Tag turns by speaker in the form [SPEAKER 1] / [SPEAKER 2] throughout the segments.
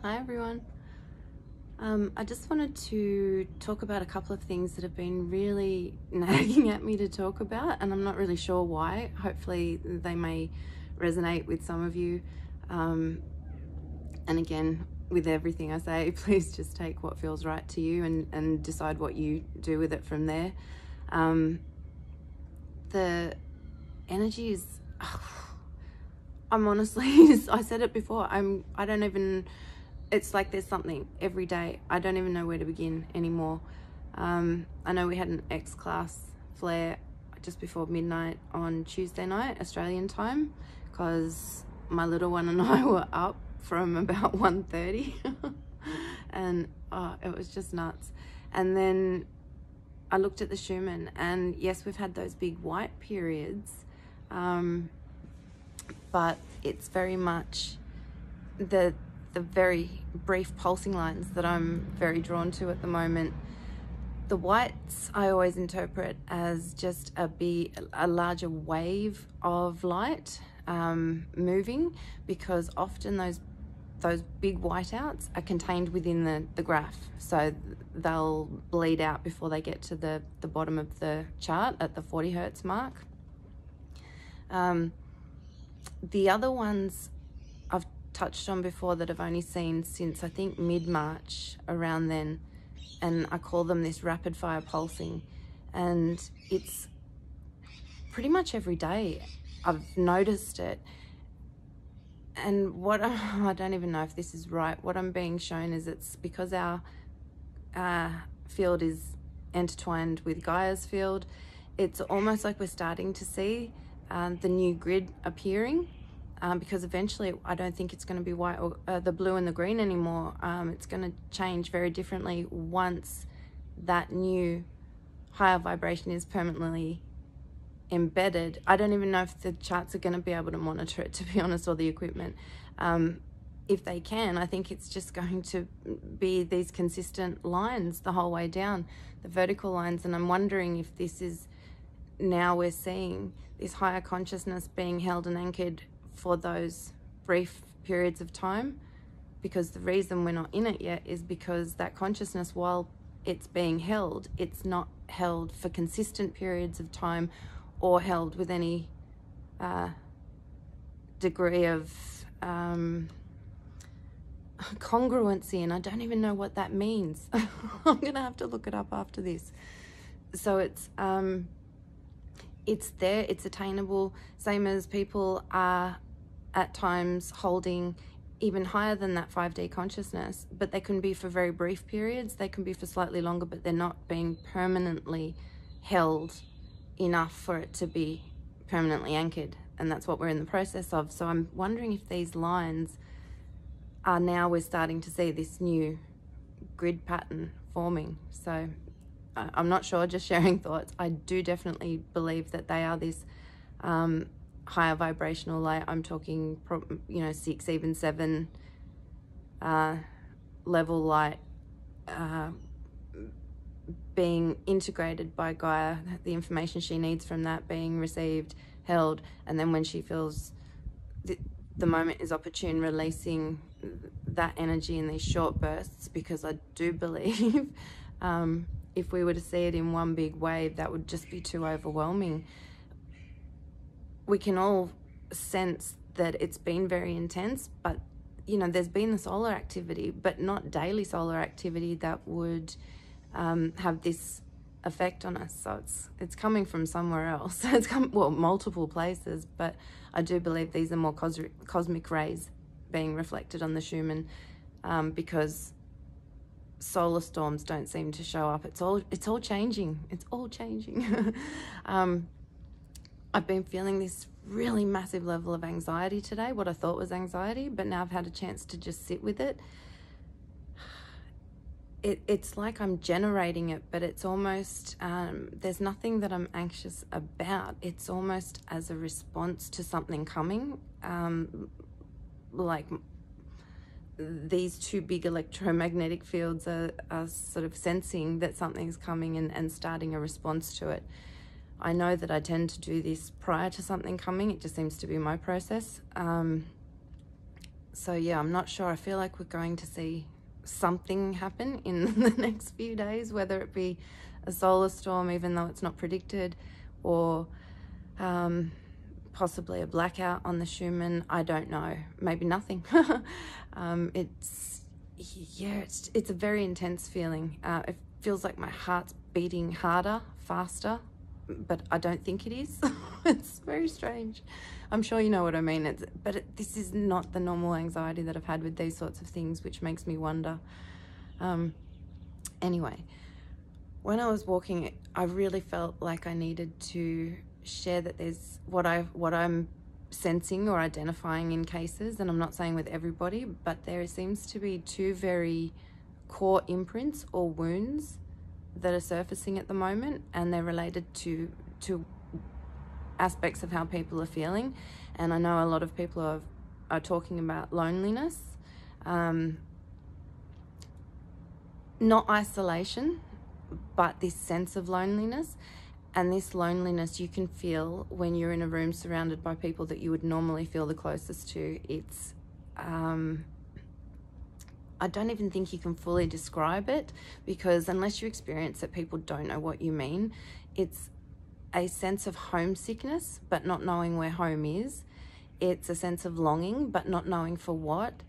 [SPEAKER 1] Hi everyone. I just wanted to talk about a couple of things that have been really nagging at me to talk about, and I'm not really sure why. Hopefully they may resonate with some of you. And again, with everything I say, please just take what feels right to you and decide what you do with it from there. The energy is, I'm honestly, I said it before, I don't even, it's like there's something every day. I don't even know where to begin anymore. I know we had an X-class flare just before midnight on Tuesday night, Australian time, because my little one and I were up from about 1:30 and it was just nuts. And then I looked at the Schumann, and yes, we've had those big white periods, but it's very much the very brief pulsing lines that I'm very drawn to at the moment. The whites I always interpret as just a larger wave of light moving, because often those big whiteouts are contained within the graph, so they'll bleed out before they get to the bottom of the chart at the 40 hertz mark. The other ones I've touched on before that I've only seen since I think mid-March, around then, and I call them this rapid fire pulsing, and it's pretty much every day I've noticed it. And what I don't even know if this is right, what I'm being shown is it's because our field is intertwined with Gaia's field. It's almost like we're starting to see the new grid appearing, because eventually I don't think it's going to be white or the blue and the green anymore. It's going to change very differently once that new higher vibration is permanently embedded. I don't even know if the charts are going to be able to monitor it, to be honest, or the equipment. If they can, I think it's just going to be these consistent lines the whole way down, the vertical lines. And I'm wondering if this is, now we're seeing this higher consciousness being held and anchored for those brief periods of time, because the reason we're not in it yet is because that consciousness, while it's being held, it's not held for consistent periods of time or held with any degree of congruency, and I don't even know what that means. I'm gonna have to look it up after this. So it's there, it's attainable, same as people are at times holding even higher than that 5D consciousness, but they can be for very brief periods, they can be for slightly longer, but they're not being permanently held enough for it to be permanently anchored, and that's what we're in the process of. So I'm wondering if these lines are, now we're starting to see this new grid pattern forming. So I'm not sure, just sharing thoughts. I do definitely believe that they are this higher vibrational light. I'm talking 6, even 7 level light being integrated by Gaia, the information she needs from that being received, held, and then when she feels the moment is opportune, releasing that energy in these short bursts, because I do believe if we were to see it in one big wave, that would just be too overwhelming. We can all sense that it's been very intense, but there's been the solar activity, but not daily solar activity that would have this effect on us. So it's coming from somewhere else. It's multiple places, but I do believe these are more cosmic rays being reflected on the Schumann, because solar storms don't seem to show up. It's all changing. It's all changing. I've been feeling this really massive level of anxiety today, what I thought was anxiety, but now I've had a chance to just sit with it. It's like I'm generating it, but it's almost, there's nothing that I'm anxious about. It's almost as a response to something coming, like these two big electromagnetic fields are sort of sensing that something's coming and starting a response to it. I know that I tend to do this prior to something coming. It just seems to be my process. So yeah, I'm not sure. I feel like we're going to see something happen in the next few days, whether it be a solar storm, even though it's not predicted, or possibly a blackout on the Schumann. I don't know. Maybe nothing. It's a very intense feeling. It feels like my heart's beating harder, faster, but I don't think it is. It's very strange. I'm sure you know what I mean. This is not the normal anxiety that I've had with these sorts of things, which makes me wonder. Anyway, when I was walking, I really felt like I needed to share that there's what I'm sensing or identifying in cases, and I'm not saying with everybody, but there seems to be two very core imprints or wounds that are surfacing at the moment, and they're related to aspects of how people are feeling. And I know a lot of people are talking about loneliness, not isolation, but this sense of loneliness. And this loneliness you can feel when you're in a room surrounded by people that you would normally feel the closest to. It's I don't even think you can fully describe it, because unless you experience it, people don't know what you mean. It's a sense of homesickness, but not knowing where home is. It's a sense of longing, but not knowing for what.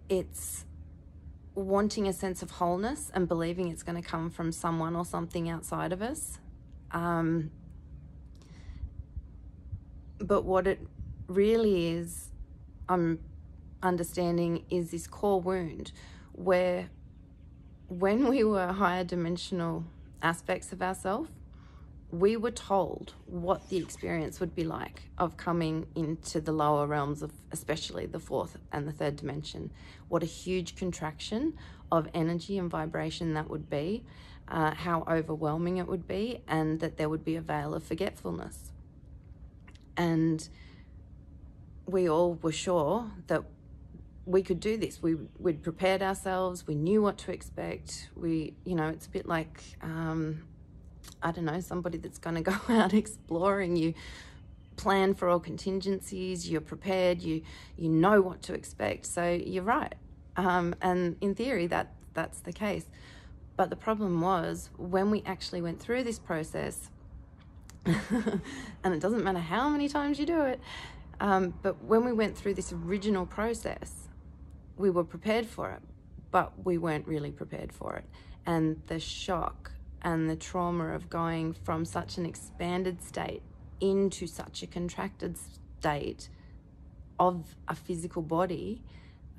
[SPEAKER 1] It's wanting a sense of wholeness and believing it's going to come from someone or something outside of us. But what it really is, I'm understanding, is this core wound where when we were higher dimensional aspects of ourselves, we were told what the experience would be like of coming into the lower realms of especially the fourth and the third dimension. What a huge contraction of energy and vibration that would be, how overwhelming it would be, and that there would be a veil of forgetfulness. And we all were sure that we could do this. We'd prepared ourselves. We knew what to expect. It's a bit like, I don't know, somebody that's going to go out exploring. You plan for all contingencies. You're prepared. You know what to expect. So you're right. And in theory, that's the case. But the problem was when we actually went through this process, and it doesn't matter how many times you do it, but when we went through this original process, we were prepared for it, but we weren't really prepared for it. And the shock and the trauma of going from such an expanded state into such a contracted state of a physical body,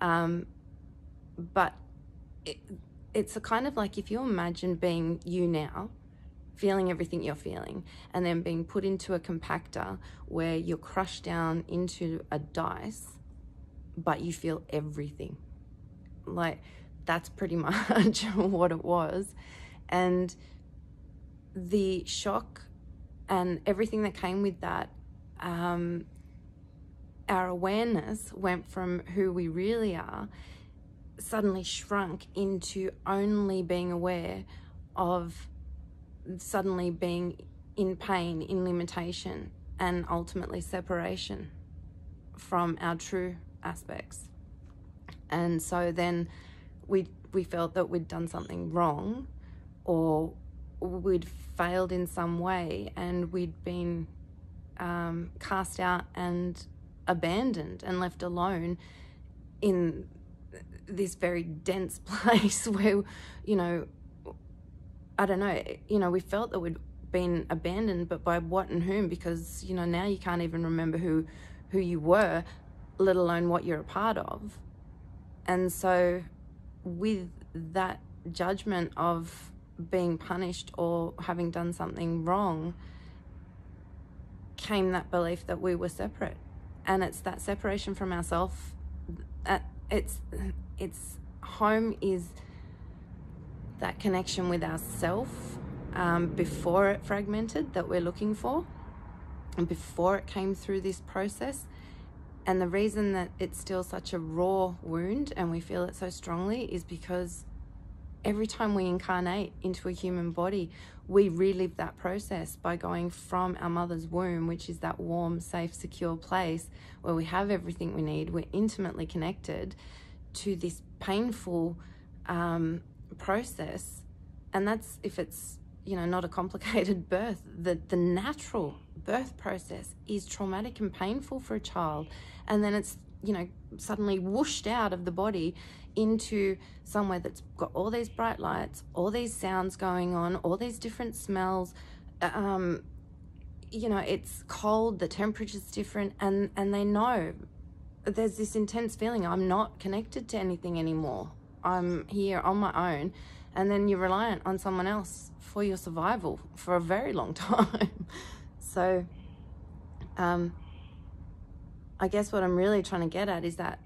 [SPEAKER 1] but it's a kind of like, if you imagine being you now, feeling everything you're feeling, and then being put into a compactor where you're crushed down into a dice, but you feel everything. Like, that's pretty much what it was. And the shock and everything that came with that, our awareness went from who we really are, suddenly shrunk into only being aware of suddenly being in pain, in limitation, and ultimately separation from our true aspects. And so then we felt that we'd done something wrong, or we'd failed in some way, and we'd been cast out and abandoned and left alone in this very dense place where, I don't know, we felt that we'd been abandoned, but by what and whom? Because, now you can't even remember who you were, let alone what you're a part of. And so with that judgment of being punished or having done something wrong came that belief that we were separate. And it's that separation from ourselves. It's home is that connection with ourself before it fragmented that we're looking for, and before it came through this process. And the reason that it's still such a raw wound and we feel it so strongly is because every time we incarnate into a human body, we relive that process by going from our mother's womb, which is that warm, safe, secure place where we have everything we need, we're intimately connected, to this painful process. And that's if it's, you know, not a complicated birth. The natural birth process is traumatic and painful for a child, and then it's, you know, suddenly whooshed out of the body into somewhere that's got all these bright lights, all these sounds going on, all these different smells. You know, it's cold, the temperature's different, and they know there's this intense feeling, I'm not connected to anything anymore. I'm here on my own. And then you're reliant on someone else for your survival for a very long time. So I guess what I'm really trying to get at is that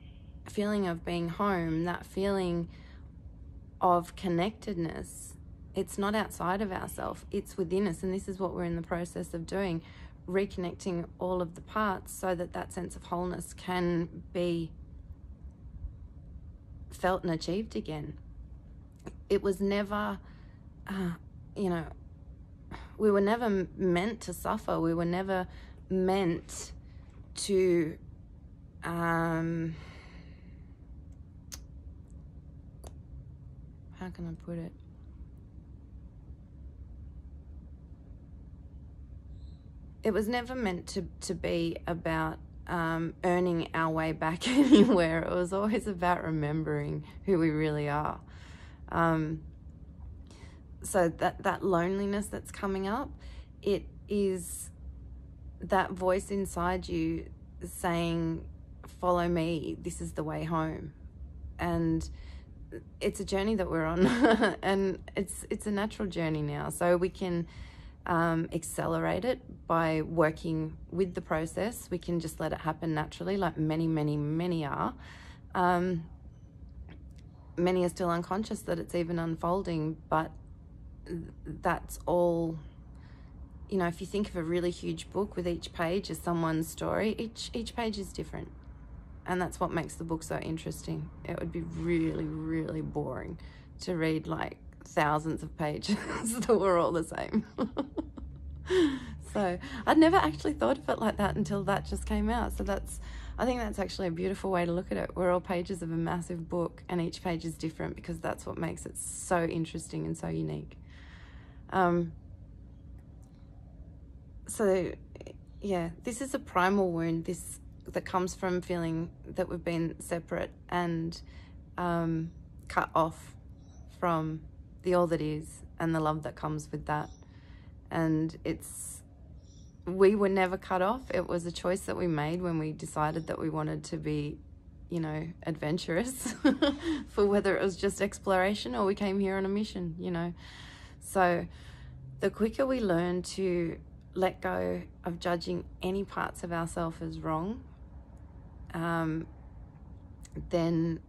[SPEAKER 1] feeling of being home, that feeling of connectedness. It's not outside of ourselves, it's within us. And this is what we're in the process of doing, reconnecting all of the parts so that that sense of wholeness can be felt and achieved again. It was never, you know, we were never meant to suffer. We were never meant to, how can I put it? It was never meant to be about earning our way back anywhere. It was always about remembering who we really are. So that loneliness that's coming up, it is that voice inside you saying, follow me, this is the way home. And it's a journey that we're on. And it's a natural journey now, so we can accelerate it by working with the process. We can just let it happen naturally, like many are. Many are still unconscious that it's even unfolding, but that's all, you know, if you think of a really huge book with each page as someone's story, each page is different. And that's what makes the book so interesting. It would be really, really boring to read like thousands of pages that were all the same. So I'd never actually thought of it like that until that just came out. So I think that's actually a beautiful way to look at it. We're all pages of a massive book, and each page is different, because that's what makes it so interesting and so unique. So yeah, this is a primal wound, that comes from feeling that we've been separate and cut off from the all that is and the love that comes with that. And we were never cut off. It was a choice that we made when we decided that we wanted to be, you know, adventurous for whether it was just exploration or we came here on a mission, you know. So the quicker we learn to let go of judging any parts of ourselves as wrong, then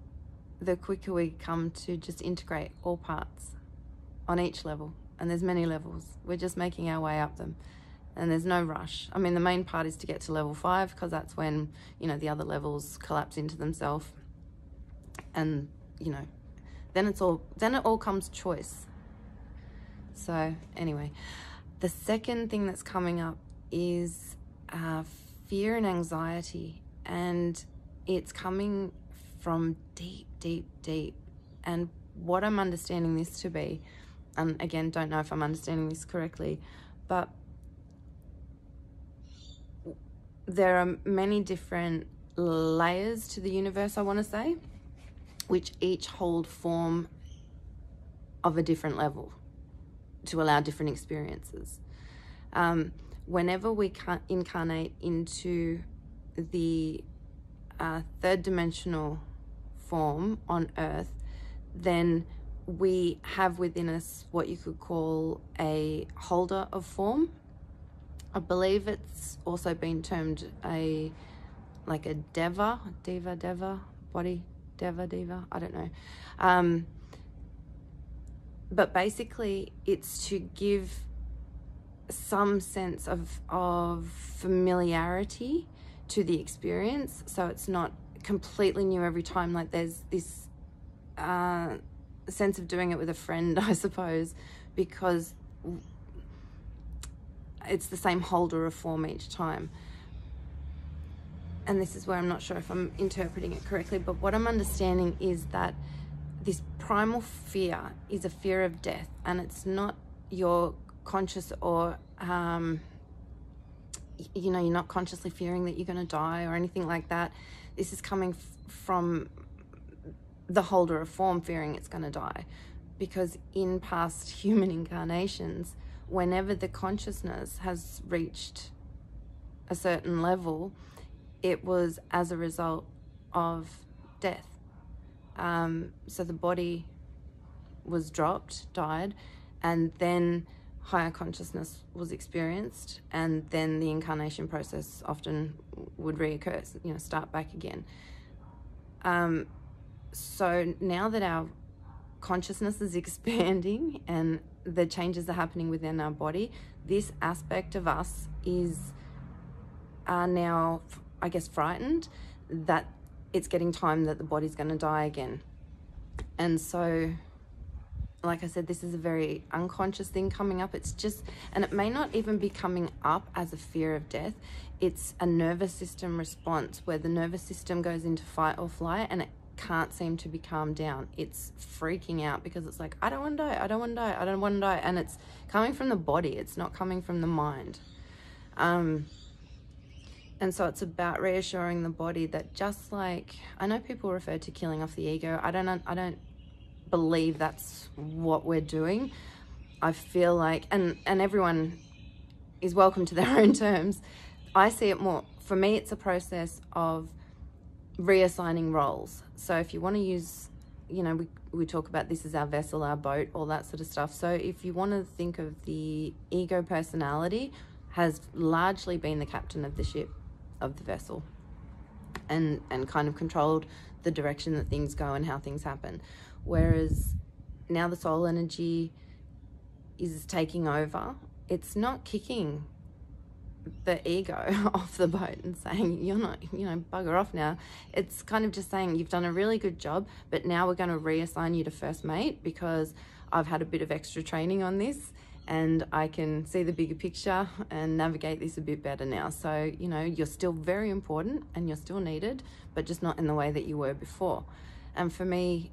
[SPEAKER 1] the quicker we come to just integrate all parts on each level. And there's many levels. We're just making our way up them. And there's no rush. I mean, the main part is to get to level 5, because that's when, you know, the other levels collapse into themselves. And, you know, then it all comes choice. So anyway, the second thing that's coming up is fear and anxiety. And it's coming from deep, deep, deep. And what I'm understanding this to be, and again, don't know if I'm understanding this correctly, but there are many different layers to the universe, I want to say, which each hold form of a different level to allow different experiences. Whenever we incarnate into the third dimensional form on Earth, then we have within us what you could call a holder of form. I believe it's also been termed like a deva, body, deva, I don't know. But basically it's to give some sense of familiarity to the experience, so it's not completely new every time. Like there's this sense of doing it with a friend, I suppose, because it's the same holder of form each time. And this is where I'm not sure if I'm interpreting it correctly, but what I'm understanding is that this primal fear is a fear of death, and it's not your conscious or you know, you're not consciously fearing that you're going to die or anything like that. This is coming from the holder of form fearing it's going to die, because in past human incarnations, whenever the consciousness has reached a certain level, it was as a result of death. So the body was dropped, died, and then higher consciousness was experienced, and then the incarnation process often would reoccur, you know, start back again. So now that our consciousness is expanding and the changes are happening within our body, this aspect of us are now, I guess, frightened that it's getting time that the body's going to die again. And so, like I said, this is a very unconscious thing coming up. It's just, and it may not even be coming up as a fear of death. It's a nervous system response where the nervous system goes into fight or flight, and it can't seem to be calmed down. It's freaking out because it's like, I don't want to die, I don't want to die, I don't want to die. And it's coming from the body, it's not coming from the mind. And so it's about reassuring the body that, just like, I know people refer to killing off the ego. I don't believe that's what we're doing. I feel like, and everyone is welcome to their own terms. I see it more, for me, it's a process of reassigning roles. So if you want to use, you know, we talk about this as our vessel, our boat, all that sort of stuff. So if you want to think of the ego personality has largely been the captain of the ship, of the vessel, and kind of controlled the direction that things go and how things happen. Whereas now the soul energy is taking over. It's not kicking the ego off the boat and saying, you're not, you know, bugger off now. It's kind of just saying, you've done a really good job, but now we're going to reassign you to first mate because I've had a bit of extra training on this and I can see the bigger picture and navigate this a bit better now. So, you know, you're still very important and you're still needed, but just not in the way that you were before. And for me,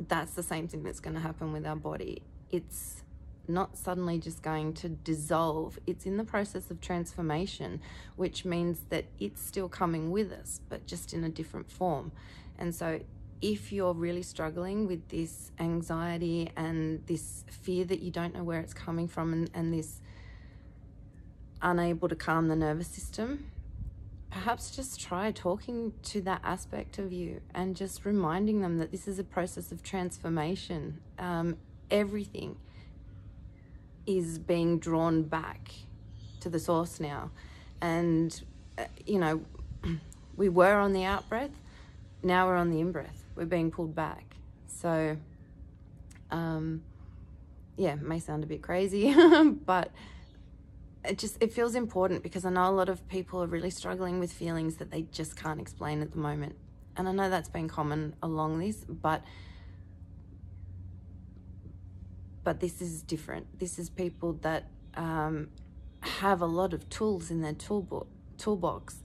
[SPEAKER 1] that's the same thing that's going to happen with our body. It's not suddenly just going to dissolve. It's in the process of transformation, which means that it's still coming with us, but just in a different form. And so if you're really struggling with this anxiety and this fear that you don't know where it's coming from, and this unable to calm the nervous system, perhaps just try talking to that aspect of you and just reminding them that this is a process of transformation. Everything is being drawn back to the source now. And, you know, we were on the out breath, now we're on the in breath. We're being pulled back. So, yeah, it may sound a bit crazy, but it feels important, because I know a lot of people are really struggling with feelings that they just can't explain at the moment. And I know that's been common along this, but this is different. This is people that have a lot of tools in their toolbox,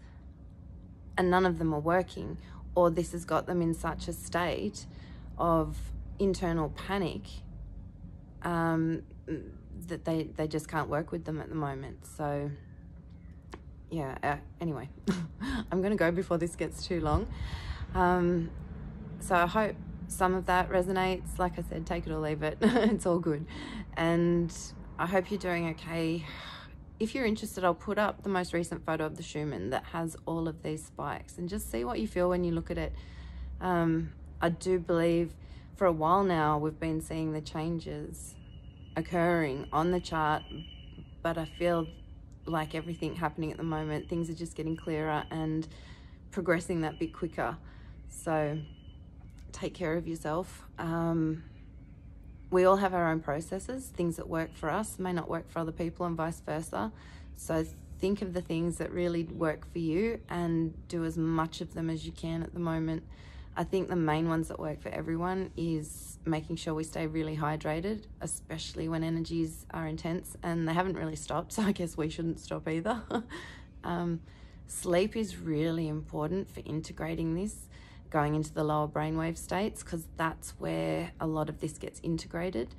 [SPEAKER 1] and none of them are working, or this has got them in such a state of internal panic that they just can't work with them at the moment. So yeah, anyway, I'm gonna go before this gets too long. So I hope some of that resonates. Like I said, take it or leave it. It's all good. And I hope you're doing okay. If you're interested, I'll put up the most recent photo of the Schumann that has all of these spikes, and just see what you feel when you look at it. I do believe for a while now we've been seeing the changes occurring on the chart, but I feel like everything happening at the moment, things are just getting clearer and progressing that bit quicker. So take care of yourself. We all have our own processes. Things that work for us may not work for other people, and vice versa. So think of the things that really work for you and do as much of them as you can at the moment. I think the main ones that work for everyone is making sure we stay really hydrated, especially when energies are intense, and they haven't really stopped, so I guess we shouldn't stop either. Sleep is really important for integrating this, going into the lower brainwave states, because that's where a lot of this gets integrated.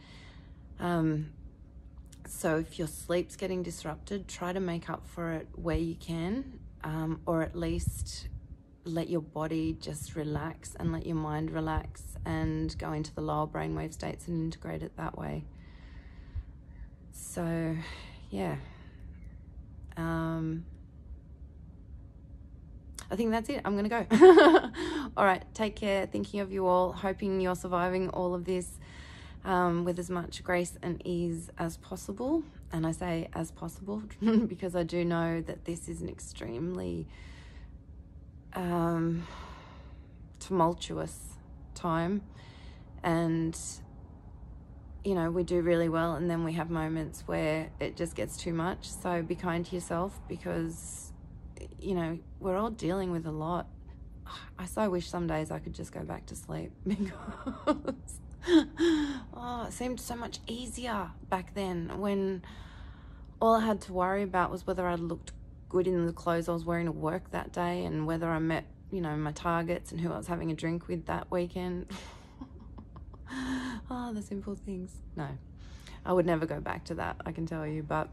[SPEAKER 1] So if your sleep's getting disrupted, try to make up for it where you can, or at least let your body just relax and let your mind relax and go into the lower brainwave states and integrate it that way. So, yeah. I think that's it. I'm going to go. All right. Take care. Thinking of you all. Hoping you're surviving all of this with as much grace and ease as possible. And I say as possible because I do know that this is an extremely tumultuous time. And, you know, we do really well, and then we have moments where it just gets too much. So be kind to yourself, because, you know, we're all dealing with a lot. I so wish some days I could just go back to sleep, because it seemed so much easier back then, when all I had to worry about was whether I looked good in the clothes I was wearing to work that day, and whether I met, you know, my targets and who I was having a drink with that weekend. Oh, the simple things. No, I would never go back to that, I can tell you. But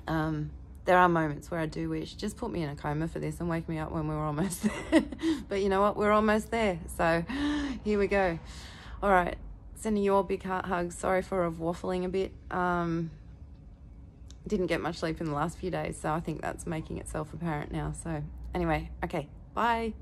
[SPEAKER 1] there are moments where I do wish, just put me in a coma for this and wake me up when we're almost there. But you know what? We're almost there. So here we go. All right. Sending you all big heart hugs. Sorry for waffling a bit. Didn't get much sleep in the last few days, so I think that's making itself apparent now. So anyway, okay. Bye.